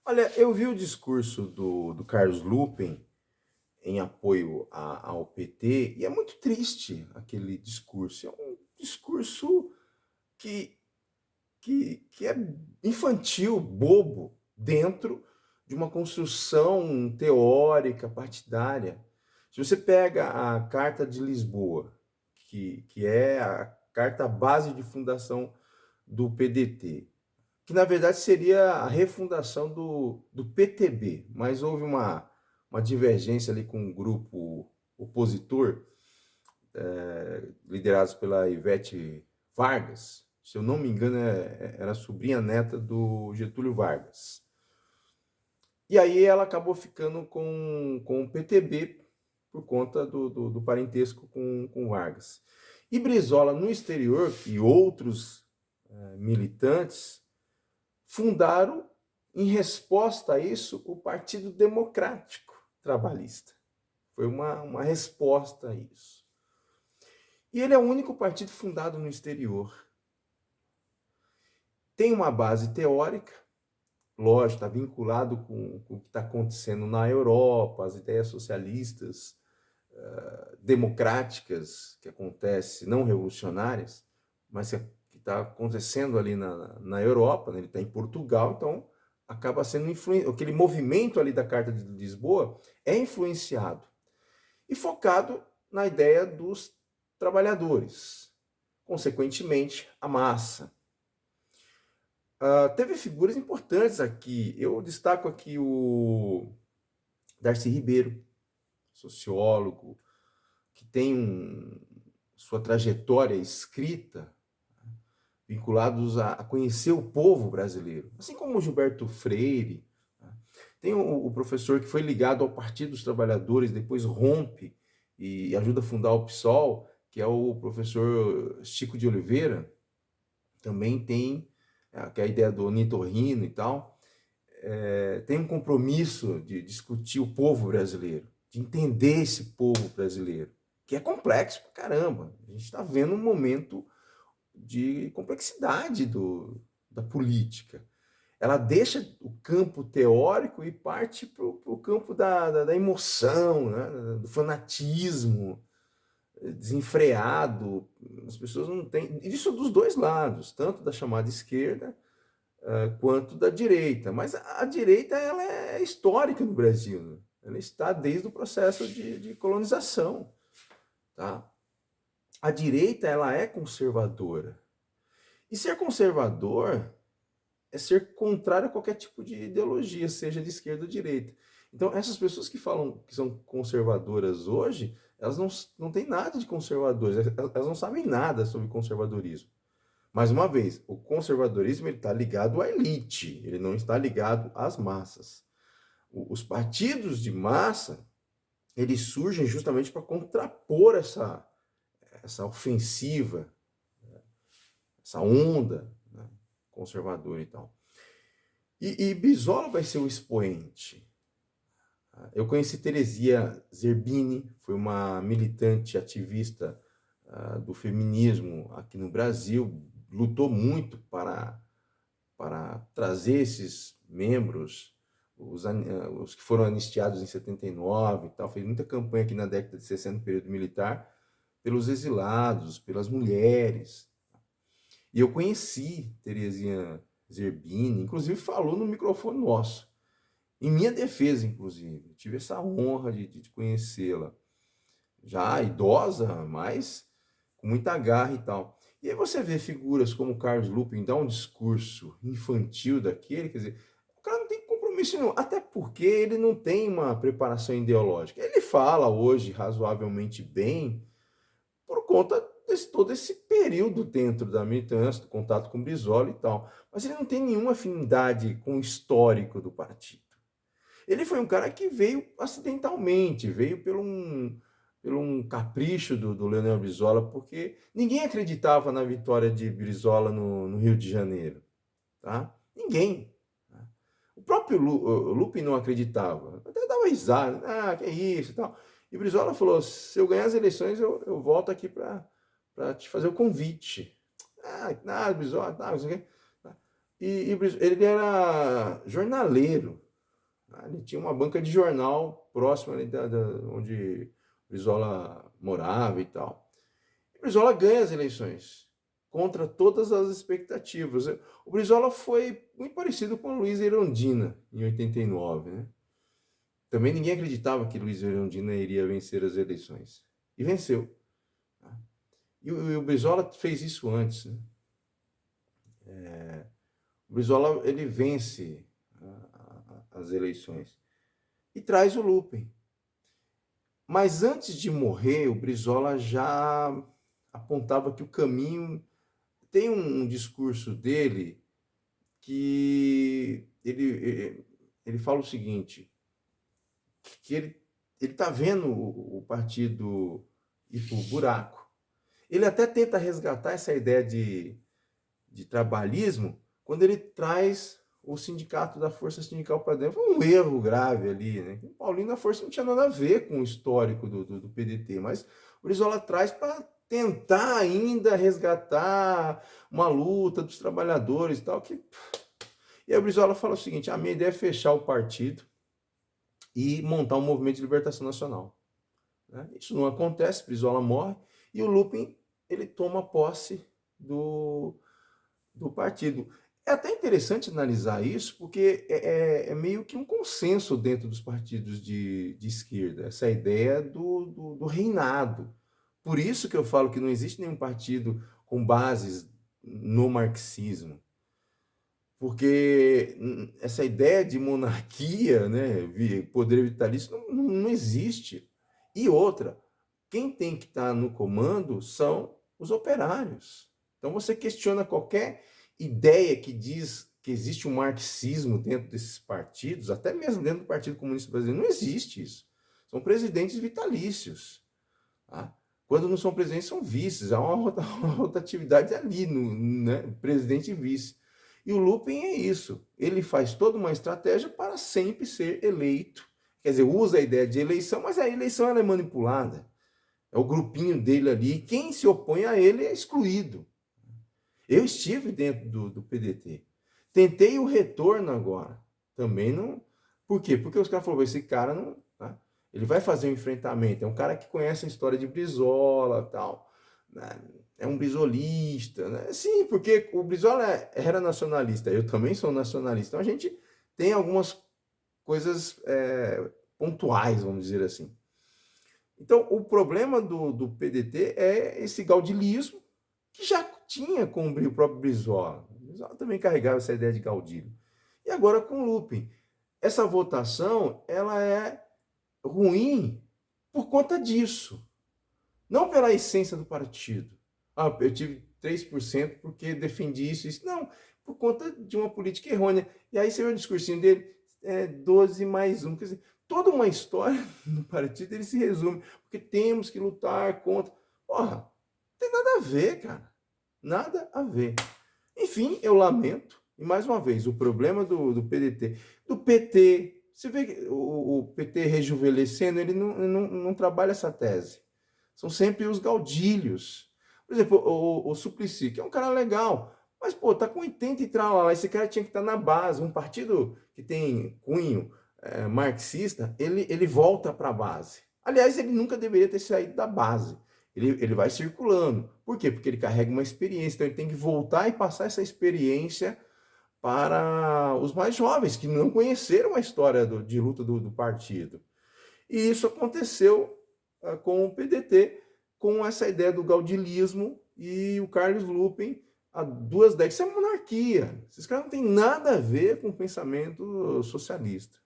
Olha, eu vi o discurso do Carlos Lupen em apoio ao PT e é muito triste aquele discurso. É um discurso que, que é infantil, bobo, dentro de uma construção teórica, partidária. Se você pega a Carta de Lisboa, que é a carta base de fundação do PDT, que na verdade seria a refundação do PTB, mas houve uma divergência ali com um grupo opositor, liderados pela Ivete Vargas, se eu não me engano, era sobrinha neta do Getúlio Vargas. E aí ela acabou ficando com o PTB por conta do parentesco com Vargas. E Brizola, no exterior, e outros militantes, fundaram, em resposta a isso, o Partido Democrático Trabalhista. Foi uma resposta a isso. E ele é o único partido fundado no exterior. Tem uma base teórica, lógico, está vinculado com o que está acontecendo na Europa, as ideias socialistas, democráticas, que acontecem, não revolucionárias, mas que está acontecendo ali na Europa, né? Ele está em Portugal, então acaba sendo aquele movimento ali da Carta de Lisboa é influenciado e focado na ideia dos trabalhadores, consequentemente a massa. Teve figuras importantes aqui, eu destaco aqui o Darcy Ribeiro, sociólogo, que tem sua trajetória escrita vinculados a conhecer o povo brasileiro, assim como o Gilberto Freire. Tem o professor que foi ligado ao Partido dos Trabalhadores, depois rompe e ajuda a fundar o PSOL, que é o professor Chico de Oliveira. Também tem que é a ideia do Nitorrino e tal. Tem um compromisso de discutir o povo brasileiro, de entender esse povo brasileiro, que é complexo pra caramba. A gente está vendo um momento de complexidade da política. Ela deixa o campo teórico e parte para o campo da emoção, né? Do fanatismo desenfreado. As pessoas não têm. Isso dos dois lados, tanto da chamada esquerda quanto da direita. Mas a direita ela é histórica no Brasil. Né? Ela está desde o processo de colonização. Tá? A direita ela é conservadora. E ser conservador é ser contrário a qualquer tipo de ideologia, seja de esquerda ou direita. Então, essas pessoas que falam que são conservadoras hoje, elas não têm nada de conservadoras, elas não sabem nada sobre conservadorismo. Mais uma vez, o conservadorismo está ligado à elite, ele não está ligado às massas. Os partidos de massa, eles surgem justamente para contrapor essa ofensiva, essa onda, né, conservadora e tal. E Brizola vai ser o expoente. Eu conheci Teresia Zerbini, foi uma militante ativista do feminismo aqui no Brasil, lutou muito para trazer esses membros, os que foram anistiados em 79 e tal, fez muita campanha aqui na década de 60, no período militar, pelos exilados, pelas mulheres. E eu conheci Teresia Zerbini, inclusive falou no microfone nosso. Em minha defesa, inclusive. Tive essa honra de conhecê-la. Já idosa, mas com muita garra e tal. E aí você vê figuras como Carlos Lupen dar um discurso infantil daquele, quer dizer, o cara não tem compromisso nenhum, até porque ele não tem uma preparação ideológica. Ele fala hoje razoavelmente bem por conta todo esse período dentro da militância, do contato com Brizola e tal. Mas ele não tem nenhuma afinidade com o histórico do partido. Ele foi um cara que veio acidentalmente, veio pelo um capricho do Leonel Brizola, porque ninguém acreditava na vitória de Brizola no Rio de Janeiro. Tá? Ninguém. Tá? O próprio Lupe não acreditava. Até dava risada. Ah, que é isso e tal. E Brizola falou, se eu ganhar as eleições, eu volto aqui para te fazer o convite. Ah, nada, Brizola, não sei o quê. Ele era jornaleiro, né? Ele tinha uma banca de jornal próxima ali onde Brizola morava e tal. E Brizola ganha as eleições, contra todas as expectativas. O Brizola foi muito parecido com o Luiz Erundina, em 89, né? Também ninguém acreditava que Luiz Erundina iria vencer as eleições. E venceu. E o Brizola fez isso antes, né? O Brizola, ele vence as eleições e traz o Lupen. Mas antes de morrer, o Brizola já apontava que o caminho... Tem um discurso dele que ele fala o seguinte, que ele está vendo o partido ir para o buraco. Ele até tenta resgatar essa ideia de trabalhismo quando ele traz o sindicato da Força Sindical para dentro. Foi um erro grave ali, né? O Paulinho da Força não tinha nada a ver com o histórico do PDT, mas o Brizola traz para tentar ainda resgatar uma luta dos trabalhadores e tal. E aí o Brizola fala o seguinte, a minha ideia é fechar o partido e montar um movimento de libertação nacional. Isso não acontece, Brizola morre, e o Lupen, ele toma posse do partido. É até interessante analisar isso, porque é meio que um consenso dentro dos partidos de esquerda, essa ideia do reinado. Por isso que eu falo que não existe nenhum partido com bases no marxismo, porque essa ideia de monarquia, né, poder vitalício, não existe. E outra, quem tem que estar no comando são os operários. Então você questiona qualquer ideia que diz que existe um marxismo dentro desses partidos, até mesmo dentro do Partido Comunista Brasileiro, não existe isso. São presidentes vitalícios. Tá? Quando não são presidentes, são vices. Há uma rotatividade ali, né? Presidente e vice. E o Lupen é isso. Ele faz toda uma estratégia para sempre ser eleito. Quer dizer, usa a ideia de eleição, mas a eleição ela é manipulada. É o grupinho dele ali. Quem se opõe a ele é excluído. Eu estive dentro do PDT. Tentei o retorno agora. Também não... Por quê? Porque os caras falaram, esse cara não... Tá? Ele vai fazer um enfrentamento. É um cara que conhece a história de Brizola e tal. Né? É um brizolista. Né? Sim, porque o Brizola era nacionalista. Eu também sou nacionalista. Então a gente tem algumas coisas pontuais, vamos dizer assim. Então o problema do PDT é esse gaudilismo que já tinha com o próprio Brizola. O Brizola também carregava essa ideia de gaudilho. E agora com o Lupen. Essa votação ela é ruim por conta disso. Não pela essência do partido. Ah, eu tive 3% porque defendi isso, isso. Não, por conta de uma política errônea. E aí você vê o discursinho dele, 12 mais 1. Quer dizer, toda uma história do partido ele se resume. Porque temos que lutar contra... Porra, não tem nada a ver, cara. Nada a ver. Enfim, eu lamento. E mais uma vez, o problema do PDT, do PT... Você vê que o PT rejuvenescendo, ele não trabalha essa tese. São sempre os gaudilhos. Por exemplo, o Suplicy, que é um cara legal, mas, pô, tá com 80 e tal lá, esse cara tinha que estar na base. Um partido que tem cunho marxista, ele volta para a base. Aliás, ele nunca deveria ter saído da base. Ele vai circulando. Por quê? Porque ele carrega uma experiência, então ele tem que voltar e passar essa experiência para os mais jovens, que não conheceram a história de luta do partido. E isso aconteceu com o PDT, com essa ideia do gaudilismo e o Carlos Lupen há 2 décadas. Isso é monarquia. Esses caras não têm nada a ver com o pensamento socialista.